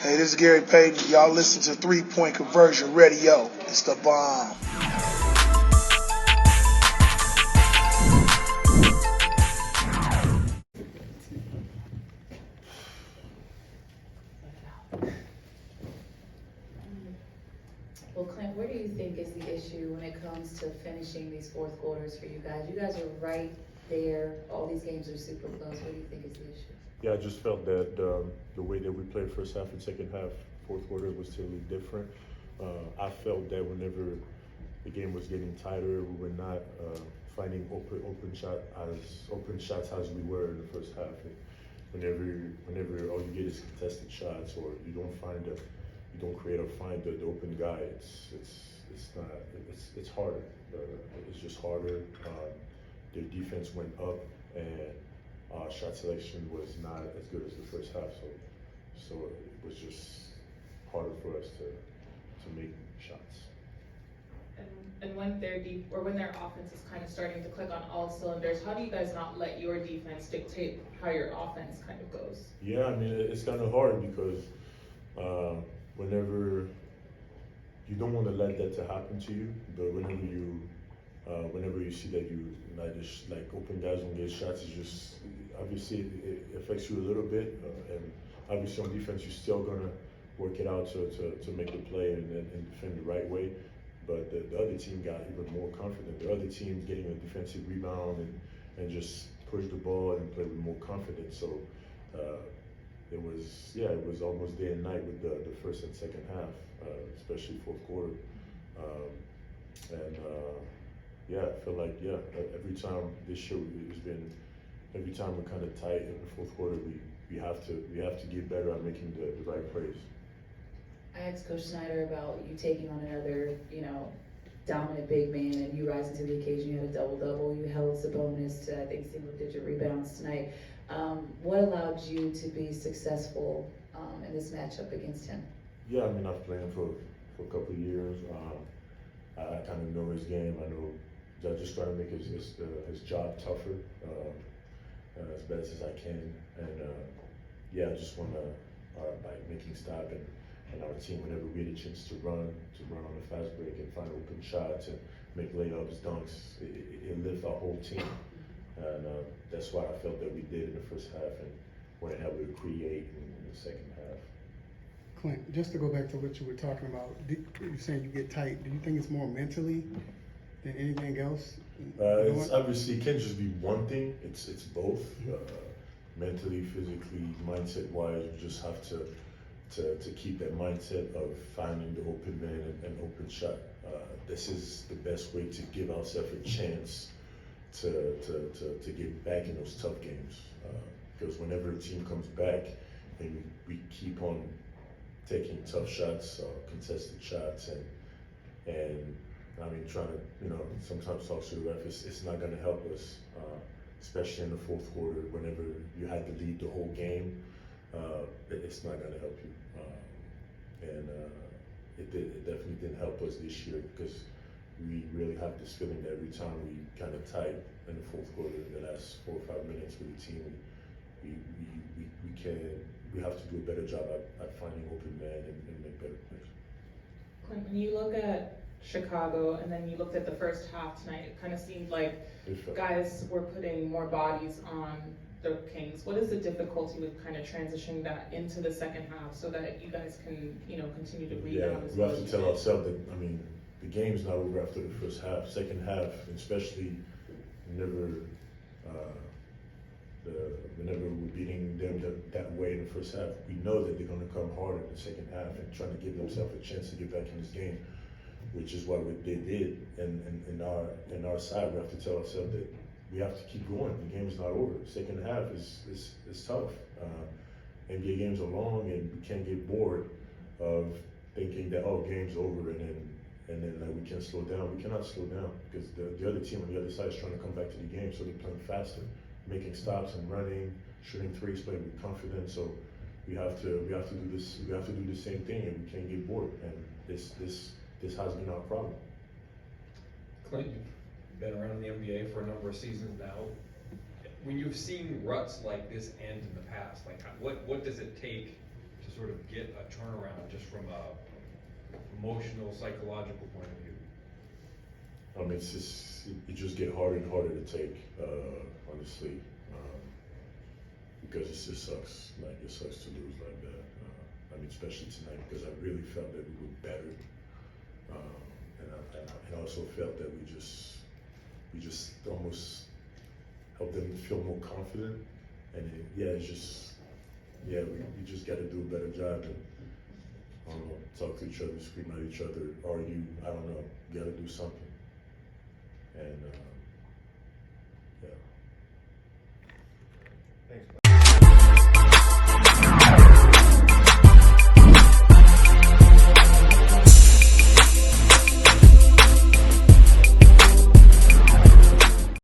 Hey, this is Gary Payton. Y'all listen to 3-Point Conversion Radio. It's the bomb. Well, Clint, where do you think is the issue when it comes to finishing these fourth quarters for you guys? You guys are right there. All these games are super close. What do you think is the issue? Yeah, I just felt that the way that we played first half and second half, fourth quarter was totally different. I felt that whenever the game was getting tighter, we were not finding open shots as we were in the first half. And whenever all you get is contested shots, or you don't create or find the open guy, it's harder. It's just harder. Their defense went up, and shot selection was not as good as the first half, so it was just harder for us to make shots. And when when their offense is kind of starting to click on all cylinders, how do you guys not let your defense dictate how your offense kind of goes? Yeah, I mean, it's kind of hard because whenever you don't want to let that to happen to you, but whenever you see that you like open guys don't get shots, it's just obviously it affects you a little bit, and obviously on defense you're still gonna work it out to make the play and defend the right way. But the other team got even more confident. The other team getting a defensive rebound and just push the ball and play with more confidence. So it was almost day and night with the first and second half, especially fourth quarter. I feel like every time this year it's been, every time we're kind of tight in the fourth quarter, we have to get better at making the right plays. I asked Coach Snyder about you taking on another, dominant big man, and you rising to the occasion. You had a double-double. You held Sabonis to, I think, single-digit rebounds tonight. What allowed you to be successful in this matchup against him? Yeah, I mean, I've played him for a couple of years. I kind of know his game. I know I just try to make his job tougher, as best as I can. And I just want to, by making stop and our team, whenever we had a chance to run on the fast break and find open shots and make layups, dunks, it lifted our whole team. And that's what I felt that we did in the first half, and we're able to create in the second half. Clint, just to go back to what you were talking about, you're saying you get tight. Do you think it's more mentally than anything else? It's obviously, it can't just be one thing. It's both. Mentally, physically, mindset-wise, you just have to keep that mindset of finding the open man and open shot. This is the best way to give ourselves a chance to get back in those tough games. Because whenever a team comes back and we keep on taking tough shots, contested shots, and I mean, trying to, sometimes talk to the ref, it's not going to help us, especially in the fourth quarter, whenever you had to lead the whole game. It's not going to help you. It definitely didn't help us this year, because we really have this feeling that every time we kind of tight in the fourth quarter, the last 4 or 5 minutes with the team, we have to do a better job at finding open man and make better plays. Clint, when you look at Chicago and then you looked at the first half tonight, it kind of seemed like guys were putting more bodies on the Kings. What is the difficulty with kind of transitioning that into the second half so that you guys can, continue to rebound? Yeah, we have to tell ourselves that, I mean, the game's not over after the first half. Second half, especially whenever we're beating them that way in the first half, we know that they're going to come hard in the second half and trying to give themselves a chance to get back in this game, which is what they did. And in our side, we have to tell ourselves that we have to keep going. The game is not over. The second half is tough. NBA games are long, and we can't get bored of thinking that, game's over, and then like, we can slow down. We cannot slow down, because the other team on the other side is trying to come back to the game, so they're playing faster, making stops and running, shooting threes, playing with confidence. So we have to do this. We have to do the same thing, and we can't get bored. And this has been our problem. Clint, you've been around the NBA for a number of seasons now. When you've seen ruts like this end in the past, like what does it take to sort of get a turnaround just from a emotional, psychological point of view? I mean, it's just, it just get harder and harder to take, honestly, because it just sucks. Like, it sucks to lose like that. I mean, especially tonight, because I really felt that we were better, and I also felt that we just almost helped them feel more confident. And it's just, we just got to do a better job and talk to each other, scream at each other, argue. I don't know. Got to do something. And